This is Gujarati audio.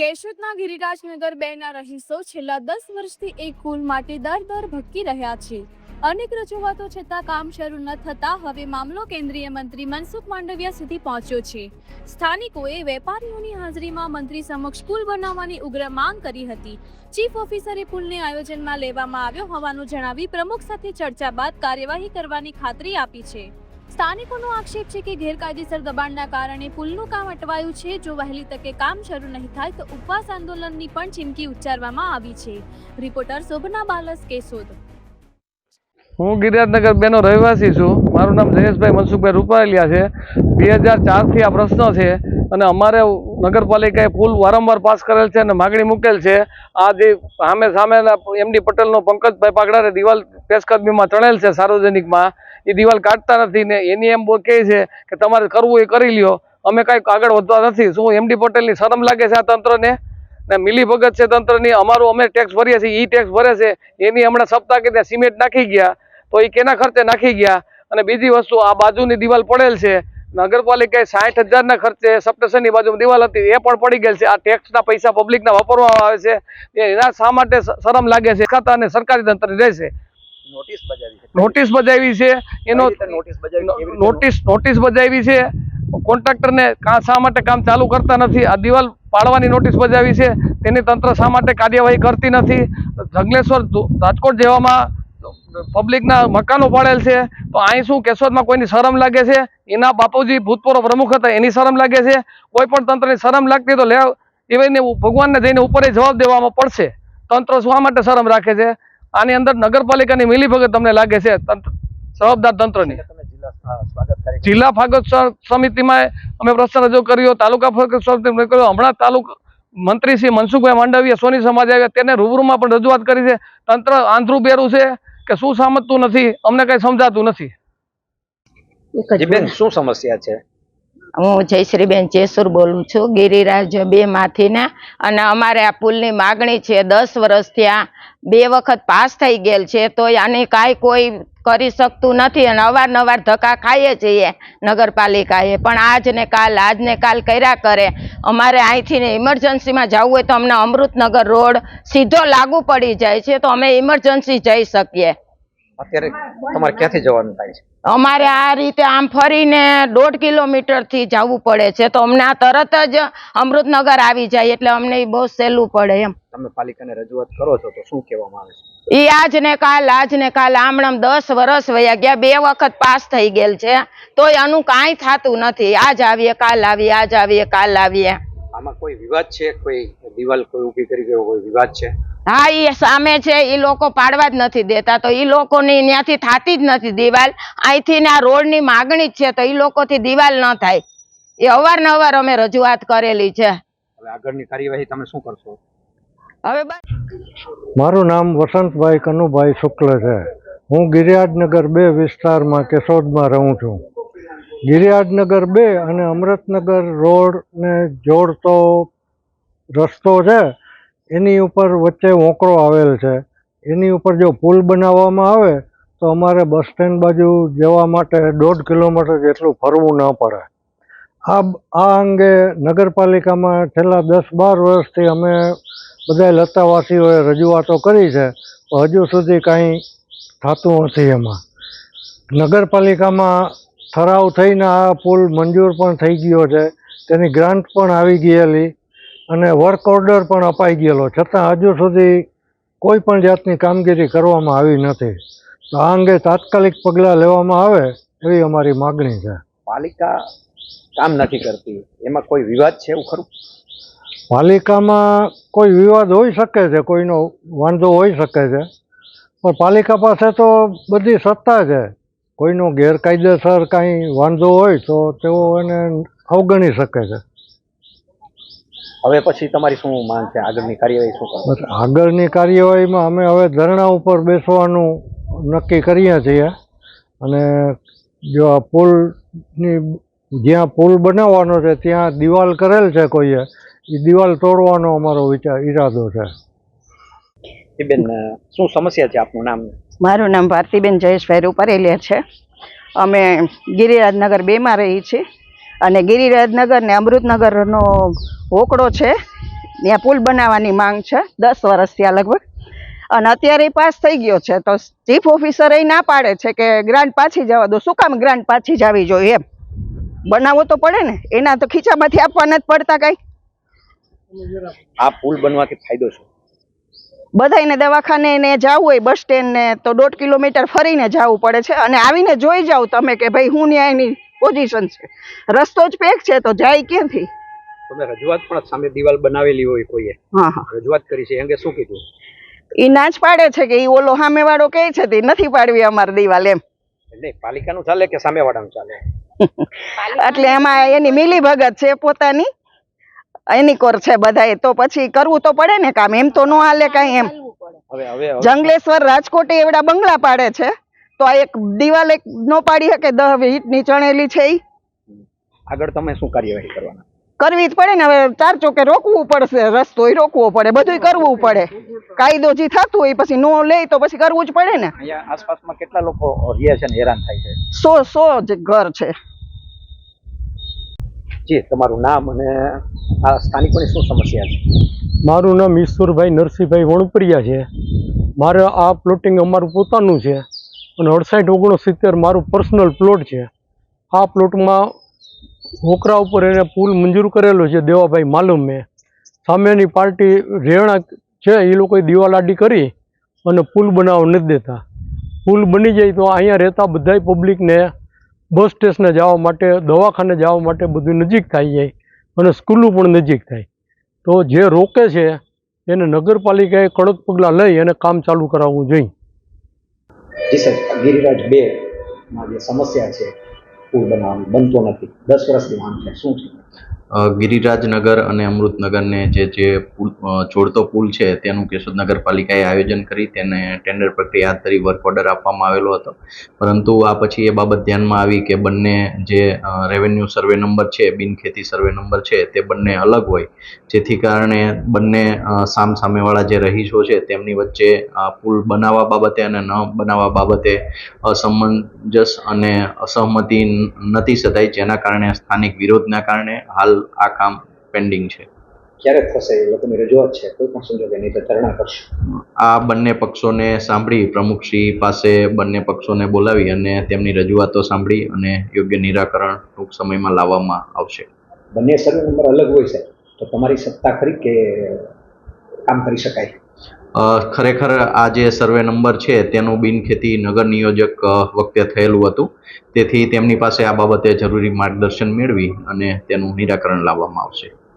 કેશોદના ગિરિરાજનગર 2ના રહીશો છેલ્લા 10 વર્ષથી એક પુલ માટે દર ભટકી રહ્યા છે। અનેક રજૂઆતો છતાં કામ શરૂ ન થતા હવે મામલો કેન્દ્રીય મંત્રી મનસુખ માંડવિયા સુધી પહોંચ્યો છે। સ્થાનિકોએ વેપારીઓની હાજરીમાં મંત્રી સમક્ષ પુલ બનાવવાની ઉગ્ર માંગ કરી હતી। ચીફ ઓફિસરે પુલને આયોજનમાં લેવામાં આવ્યો હોવાનું જણાવી પ્રમુખ સાથે ચર્ચા બાદ કાર્યવાહી કરવાની ખાતરી આપી છે। સ્થાનિકોનો આક્ષેપ છે કે ગેરકાયદેસર દબાણના કારણે પુલનું કામ અટવાયું છે। જો વહેલી તકે કામ શરૂ નહીં થાય તો ઉપવાસ આંદોલનની પણ ચીમકી ઉચ્ચારવામાં આવી છે। રિપોર્ટર શોભના બાલસ, કેશોદ। હું ગિરિરાજનગર 2નો રહેવાસી છું। મારું નામ જયેશભાઈ મનસુખભાઈ રૂપાલિયા છે। 2004થી આ પ્રશ્ન છે અને અમારે નગરપાલિકાએ પુલ વારંવાર પાસ કરેલ છે અને માગણી મૂકેલ છે। આ જે સામે એમડી પટેલનો પંકજભાઈ પાગડારે દિવાલ પેશકદમીમાં ચણેલ છે સાર્વજનિકમાં, એ દિવાલ કાઢતા નથી ને એની એમ કહે છે કે તમારે કરવું એ કરી લ્યો, અમે કાંઈ આગળ વધવા નથી। શું એમડી પટેલની શરમ લાગે છે આ તંત્રને? ને મિલી ભગત છે તંત્રની। અમારું અમે ટેક્સ ભરીએ છીએ, એ ટેક્સ ભરે છે, એની હમણાં સપ્તાહ કે ત્યાં સિમેન્ટ નાખી ગયા તો એ કેના ખર્ચે નાખી ગયા? અને બીજી વસ્તુ, આ બાજુની દિવાલ પડેલ છે, નગરપાલિકાએ 60,000ના ખર્ચે સપ્ટેશનની બાજુમાં દિવાલ હતી એ પણ પડી ગયેલ છે। આ ટેક્સના પૈસા પબ્લિકના વાપરવામાં આવે છે, એના શા માટે શરમ લાગે છે? ખાતા અને સરકારી તંત્ર રહેશે નોટિસ બજાવી છે, એનો નોટિસ બજાવી છે, કોન્ટ્રાક્ટરને શા માટે કામ ચાલુ કરતા નથી? આ દિવાલ પાડવાની નોટિસ બજાવી છે, તેની તંત્ર શા માટે કાર્યવાહી કરતી નથી? જંગલેશ્વર રાજકોટ જેવામાં પબ્લિકના મકાનો પાડેલ છે, તો અહીં શું કેશોદમાં કોઈની શરમ લાગે છે? એના બાપુજી ભૂતપૂર્વ પ્રમુખ હતા, એની શરમ લાગે છે? કોઈ પણ તંત્રની શરમ લાગતી તો એને ભગવાનને જઈને ઉપર જવાબ દેવામાં પડશે। તંત્ર શા માટે શરમ રાખે છે? આની અંદર નગરપાલિકાની મિલીભગત તમને લાગે છે? જવાબદાર તંત્રની જિલ્લા ફાગત સમિતિમાં અમે પ્રશ્ન રજૂ કર્યો, તાલુકા ફાગત સમિતિમાં કર્યો, હમણાં મંત્રી શ્રી મનસુખભાઈ માંડવિયા સોની સમાજ આવ્યા તેને રૂબરૂમાં પણ રજૂઆત કરી છે। તંત્ર આંધ્રું બેરું છે કે શું સમજતું નથી? અમને કઈ સમજાતું નથી। શું સમસ્યા છે? હું જયશ્રીબેન ચેસુર બોલું છું, ગિરિરાજ 2 માંથીના। અને અમારે આ પુલની માગણી છે 10 વર્ષથી, આ 2 વખત પાસ થઈ ગયેલ છે, તો આની કાંઈ કોઈ કરી શકતું નથી અને અવારનવાર ધક્કા ખાઈએ છીએ નગરપાલિકાએ, પણ આજ ને કાલ કર્યા કરે। અમારે અહીંથી ને ઇમરજન્સીમાં જવું હોય તો અમને અમૃતનગર રોડ સીધો લાગુ પડી જાય છે, તો અમે ઇમરજન્સી જઈ શકીએ। અત્યારે તમારે ક્યાંથી જવાનું થાય છે? અમારે આ રીતે આમ ફરીને 1.5 કિલોમીટરથી જવું પડે છે, તો અમને આ તરત જ અમૃતનગર આવી જાય એટલે અમને બહુ સહેલું પડે એમ। તમે પાલિકાને રજૂઆત કરો છો તો શું કહેવામાં આવે છે? એ આજ ને કાલ આમણામ 10 વર્ષ વયા ગયા, 2 વખત પાસ થઈ ગયેલ છે, તોય આનું કાંઈ થતું નથી। આજ આવીએ કાલ આવીએ, આજ આવીએ કાલ આવીએ। આમાં કોઈ વિવાદ છે? કોઈ દિવાલ કોઈ ઊભી કરી ગયો કોઈ વિવાદ છે? હા, એ સામે છે, એ લોકો પાડવા જ નથી દેતા, તો એ લોકોની ત્યાંથી થતી જ નથી દિવાલ। અહીંથી ને આ રોડની માગણી જ છે, તો એ લોકોથી દિવાલ ન થાય, એ અવારનવાર અમે રજૂઆત કરેલી છે। હવે આગળની કાર્યવાહી તમે શું કરશો? હવે મારું નામ વસંતભાઈ કનુભાઈ શુક્લ છે। હું ગિરિરાજનગર 2 વિસ્તારમાં કેશોદમાં રહું છું। ગિરિરાજનગર 2 અને અમૃતનગર રોડને જોડતો રસ્તો છે, એની ઉપર વચ્ચે વોંકળો આવેલ છે। એની ઉપર જો પુલ બનાવવામાં આવે તો અમારે બસ સ્ટેન્ડ બાજુ જવા માટે 1.5 કિલોમીટર જેટલું ફરવું ન પડે। આ અંગે નગરપાલિકામાં છેલ્લા 10-12 વર્ષથી અમે બધા લતાવાસીઓએ રજૂઆતો કરી છે, તો હજુ સુધી કાંઈ થતું નથી। એમાં નગરપાલિકામાં ઠરાવ થઈને આ પુલ મંજૂર પણ થઈ ગયો છે, તેની ગ્રાન્ટ પણ આવી ગયેલી અને વર્ક ઓર્ડર પણ અપાઈ ગયેલો, છતાં હજુ સુધી કોઈ પણ જાતની કામગીરી કરવામાં આવી નથી। તો આ અંગે તાત્કાલિક પગલાં લેવામાં આવે એવી અમારી માગણી છે। પાલિકા કામ નથી કરતી, એમાં કોઈ વિવાદ છે એવું ખરું? પાલિકામાં કોઈ વિવાદ હોઈ શકે છે, કોઈનો વાંધો હોઈ શકે છે, પણ પાલિકા પાસે તો બધી સત્તા છે। કોઈનો ગેરકાયદેસર કાંઈ વાંધો હોય તો તેઓ એને અવગણી શકે છે। હવે પછી તમારી શું માંગ છે? આગળની કાર્યવાહી શું કરો? બસ આગળની કાર્યવાહીમાં અમે હવે ધરણા ઉપર બેસવાનું નક્કી કરીએ છીએ અને જો આ પુલની જ્યાં પુલ બનાવવાનો છે ત્યાં દિવાલ કરેલ છે કોઈએ, એ દિવાલ તોડવાનો અમારો ઈરાદો છે। બેન, શું સમસ્યા છે? આપનું નામ? મારું નામ ભારતીબેન જયેશભાઈ રૂપારેલિયા છે। અમે ગિરિરાજનગર 2માં રહી છીએ અને ગિરિરાજનગર ને અમૃતનગરનો હોકળો છે ત્યાં પુલ બનાવવાની માંગ છે 10 વર્ષ થયા લગભગ, અને અત્યારે પાસ થઈ ગયો છે. તો ચીફ ઓફિસર એ ના પાડે છે કે ગ્રાન્ટ પાછી જવા દો. શું કામ ગ્રાન્ટ પાછી જવી જોઈએ? એમ બનાવવો તો પડે ને, એના તો ખીચામાંથી આપવા નથી પડતા કઈ. આ પુલ બનવાથી ફાયદો શું? બધાને દવાખાને ને જવું હોય બસ સ્ટેન્ડ ને તો 1.5 કિલોમીટર ફરીને જવું પડે છે, અને આવીને જોઈ જાવ તમે કે ભાઈ હું ન્યાયની પોઝિશન છે. રસ્તો જ પેક છે તો જાય ક્યાંથી? તમે રજૂઆત પણ સામે દિવાલ બનાવેલી હોય કોઈએ હા, રજૂઆત કરી છે, અંગે શું કીધું? ઈ ના જ પાડે છે કે ઈ ઓલો સામેવાળો કહે છે તે નથી પાડવી અમારી દિવાલ એમ. નહીં, પાલિકાનું ચાલે કે સામેવાળાનું ચાલે? એટલે એમાં એની મિલી ભગત છે પોતાની, એની કોર છે બધાએ, તો પછી કરવું તો પડે ને કામ, એમ તો ન હાલે કાંઈ એમ. હવે જંગલેશ્વર રાજકોટે એવડા બંગલા પાડે છે તો આ એક દિવાલ એક ન પાડી શકે 10 ઈંટની ચણેલી છે ઈ આગળ તમે શું કાર્યવાહી કરવાના? કરવી જ પડે ને. હવે 4 ચોકે રોકવું પડશે, રસ્તો રોકવો પડે, બધું કરવું પડે. કાયદો જે થતું હોય પછી નો લે તો પછી કરવું જ પડે ને. અહીંયા આસપાસમાં કેટલા લોકો રહે છે ને હેરાન થાય છે? 100 જ ઘર છે. જી, તમારું નામ અને આ સ્થાનિકોની શું સમસ્યા છે? મારું નામ ઈશ્વરભાઈ નરસિંહભાઈ વણપરિયા છે. મારે આ પ્લોટિંગ અમારું પોતાનું છે અને 68-69 મારું પર્સનલ પ્લોટ છે. આ પ્લોટમાં હોકરા ઉપર એને પુલ મંજૂર કરેલો છે દેવાભાઈ માલુમ મેં. સામેની પાર્ટી રેણા છે એ લોકોએ દિવાલાડી કરી અને પુલ બનાવવા નથી દેતા. પુલ બની જાય તો અહીંયા રહેતા બધાય પબ્લિકને બસ સ્ટેશને જવા માટે, દવાખાને જવા માટે બધું નજીક થઈ જાય અને સ્કૂલો પણ નજીક થાય. તો જે રોકે છે એને નગરપાલિકાએ કડક પગલાં લઈ અને કામ ચાલુ કરાવવું જોઈએ. જી સાહેબ, ગિરિરાજ 2 માં જે સમસ્યા છે પુલ બનાવવાની, બનતો નથી, 10 વર્ષથી માંગ છે, શું છે? ગિરિરાજનગર અને અમૃતનગરને જે પુલ જોડતો પુલ છે તેનું કેશોદ નગરપાલિકાએ આયોજન કરી તેને ટેન્ડર પ્રક્રિયા હાથ ધરી વર્ક ઓર્ડર આપવામાં આવેલો હતો. પરંતુ આ પછી એ બાબત ધ્યાનમાં આવી કે બંને જે રેવન્યુ સર્વે નંબર છે, બિનખેતી સર્વે નંબર છે તે બંને અલગ હોય, જેથી કારણે બંને સામેવાળા જે રહીશો છે તેમની વચ્ચે પુલ બનાવવા બાબતે અને ન બનાવવા બાબતે અસમંજસ અને અસહમતિ નથી સધાઈ, જેના કારણે સ્થાનિક વિરોધના કારણે હાલ આ કામ પેન્ડિંગ છે. ક્યારે થશે? એ લોકોની રજૂઆત છે, કોઈ પણ સંજોગે નહીં તો ધરણા કરશે. આ બંને પક્ષોને સાંભળી પ્રમુખશ્રી પાસે બંને પક્ષોને બોલાવી અને તેમની રજૂઆતો સાંભળી અને યોગ્ય નિરાકરણ ટૂંક સમયમાં લાવવામાં આવશે. બંને સર્વે નંબર અલગ હોય છે તો તમારી સત્તા ખરી કે કામ કરી શકાય? ખરેખર આ જે સર્વે નંબર છે તેનું બિનખેતી નગર નિયોજક વખતે થયેલું હતું, તેથી તેમની પાસે આ બાબતે જરૂરી માર્ગદર્શન મેળવી અને તેનું નિરાકરણ લાવવામાં આવશે.